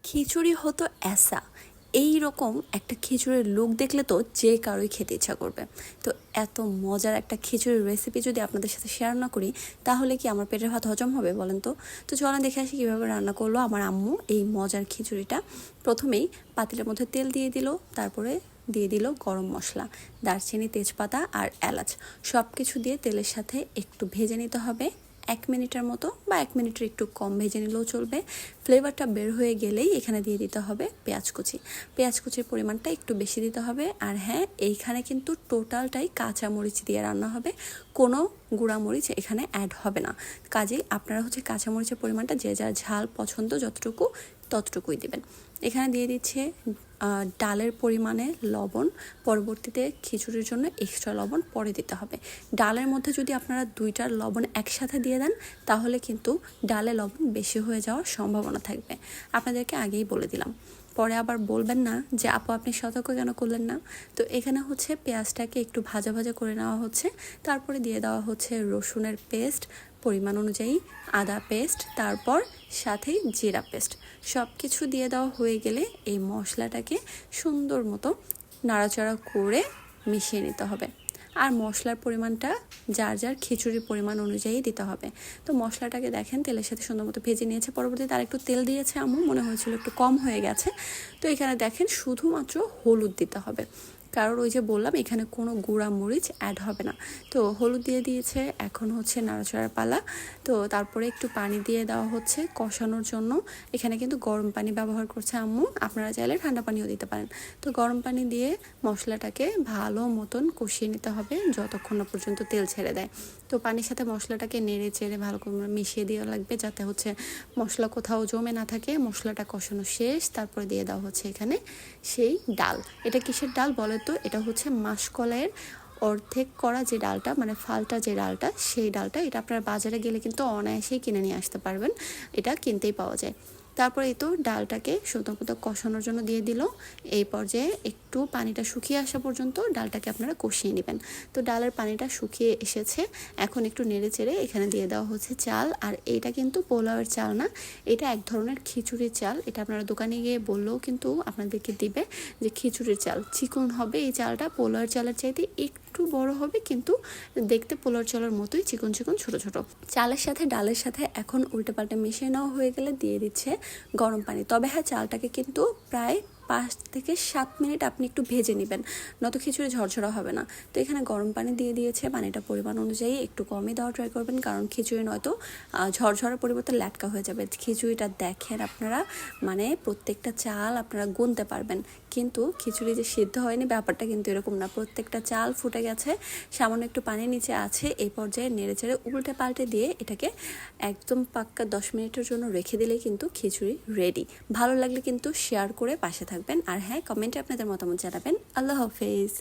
খিচুড়ি হতো এসা এই রকম একটা খিচুড়ির লুক দেখলে তো যে কারোই খেতে ইচ্ছা করবে। তো এত মজার একটা খিচুড়ির রেসিপি যদি আপনাদের সাথে শেয়ার না করি তাহলে কি আমার পেটের ভাত হজম হবে বলেন তো। চলেন দেখে আসি কীভাবে রান্না করলো আমার আম্মু এই মজার খিচুড়িটা। প্রথমেই পাতিলের মধ্যে তেল দিয়ে দিল, তারপরে দিয়ে দিল গরম মশলা, দারচিনি, তেজপাতা আর এলাচ। সব কিছু দিয়ে তেলের সাথে একটু ভেজে নিতে হবে 1 মিনিটের মতো, বা 1 মিনিটের একটু কম ভেজে নিলেও চলবে। ফ্লেভারটা বের হয়ে গেলেই এখানে দিয়ে দিতে হবে পেঁয়াজ কুচি। পেঁয়াজ কুচির পরিমাণটা একটু বেশি দিতে হবে। আর হ্যাঁ, এইখানে কিন্তু টোটালটাই কাঁচা মরিচ দিয়ে রান্না হবে, কোনো গুঁড়া মরিচ এখানে অ্যাড হবে না। কাজেই আপনারা কাঁচা মরিচের পরিমাণটা যে যার ঝাল পছন্দ যতটুকু ততটুকুই দিবেন। এখানে দিয়ে দিচ্ছে ডালের পরিমাণে লবণ। পরবর্তীতে খিচুড়ির জন্য এক্সট্রা লবণ পরে দিতে হবে। ডালের মধ্যে যদি আপনারা 2টার লবণ একসাথে দিয়ে দেন তাহলে কিন্তু ডালে লবণ বেশি হয়ে যাওয়ার সম্ভাবনা থাকবে। আপনাদেরকে আগেই বলে দিলাম, পরে আবার বলবেন না যে আপু আপনি সতর্ক কেন করলেন না। তো এখানে পেঁয়াজটাকে একটু ভাজা ভাজা করে নেওয়া হচ্ছে। তারপরে দিয়ে দেওয়া হচ্ছে রসুনের পেস্ট, পরিমাণ অনুযায়ী আদা পেস্ট, তারপর সাথেই জিরা পেস্ট। সব কিছু দিয়ে দেওয়া হয়ে গেলে এই মশলাটাকে সুন্দর মতো নাড়াচাড়া করে মিশিয়ে নিতে হবে। আর মশলার পরিমাণটা যার যার খিচুড়ির পরিমাণ অনুযায়ী দিতে হবে। তো মশলাটাকে দেখেন তেলের সাথে সুন্দর মতো ভেজে নিয়েছে। পরবর্তীতে আর একটু তেল দিয়েছে আম্মু, মনে হয়েছিল একটু কম হয়ে গেছে। তো এখানে দেখেন শুধুমাত্র হলুদ দিতে হবে, কারণ ওই যে বললাম এখানে কোনো গুঁড়া মরিচ অ্যাড হবে না। তো হলুদ দিয়ে দিয়েছে, এখন নাড়াচাড়ার পালা। তো তারপরে একটু পানি দিয়ে দেওয়া হচ্ছে কষানোর জন্য। এখানে কিন্তু গরম পানি ব্যবহার করছে আম্মু, আপনারা চাইলে ঠান্ডা পানিও দিতে পারেন। তো গরম পানি দিয়ে মশলাটাকে ভালো মতন কষিয়ে নিতে হবে যতক্ষণ না পর্যন্ত তেল ছেড়ে দেয়। তো পানির সাথে মশলাটাকে নেড়ে চেড়ে ভালো করে মিশিয়ে দেওয়া লাগবে, যাতে মশলা কোথাও জমে না থাকে। মশলাটা কষানো শেষ, তারপরে দিয়ে দেওয়া হচ্ছে এখানে সেই ডাল। এটা কিসের ডাল বলে তো? এটা মাসকলাইয়ের অর্ধেক করা যে ডালটা, মানে ফালটা যে ডালটা, সেই ডালটা। এটা আপনারা বাজারে গেলে কিন্তু অনায়াসেই কিনে নিয়ে আসতে পারবেন, এটা কিনতেই পাওয়া যায়। তারপরে এই তো ডালটাকে সুন্দর মতো কষানোর জন্য দিয়ে দিল। এই পর্যায়ে একটু পানিটা শুকিয়ে আসা পর্যন্ত ডালটাকে আপনারা কষিয়ে নেবেন। তো ডালের পানিটা শুকিয়ে এসেছে, এখন একটু নেড়ে চেড়ে এখানে দিয়ে দেওয়া হচ্ছে চাল। আর এইটা কিন্তু পোলাওয়ের চাল না, এটা এক ধরনের খিচুড়ির চাল। এটা আপনারা দোকানে গিয়ে বললেও কিন্তু আপনাদেরকে দিবে যে খিচুড়ির চাল। চিকন হবে এই চালটা, পোলাওয়ের চালের চাইতে একটু বড় হবে, কিন্তু দেখতে পোলাওয়ের চালের মতোই চিকন চিকন ছোট ছোট। চালের সাথে ডালের সাথে এখন উল্টে পাল্টে মিশিয়ে নেওয়া হয়ে গেলে দিয়ে দিচ্ছে গরম পানি। তবে হ্যাঁ, চালটাকে কিন্তু প্রায় 5 থেকে 7 মিনিট আপনি একটু ভেজে নেবেন, নয়তো খিচুড়ি ঝরঝরা হবে না। তো এখানে গরম পানি দিয়ে দিয়েছে, পানিটা পরিমাণ অনুযায়ী একটু কমই দেওয়া ট্রাই করবেন, কারণ খিচুড়ি নয়তো ঝরঝরার পরিবর্তে ল্যাটকা হয়ে যাবে। খিচুড়িটা দেখেন আপনারা, মানে প্রত্যেকটা চাল আপনারা গুনতে পারবেন, কিন্তু খিচুড়ি যে সিদ্ধ হয়নি ব্যাপারটা কিন্তু এরকম না। প্রত্যেকটা চাল ফুটে গেছে, সামান্য একটু পানি নিচে আছে। এই পর্যায়ে নেড়ে চেড়ে উল্টে পাল্টে দিয়ে এটাকে একদম পাক্কা 10 মিনিটের জন্য রেখে দিলেই কিন্তু খিচুড়ি রেডি। ভালো লাগলে কিন্তু শেয়ার করে পাশে থাকবেন। আর হ্যাঁ, কমেন্টে আপনাদের মতামত জানাবেন। আল্লাহ হাফেজ।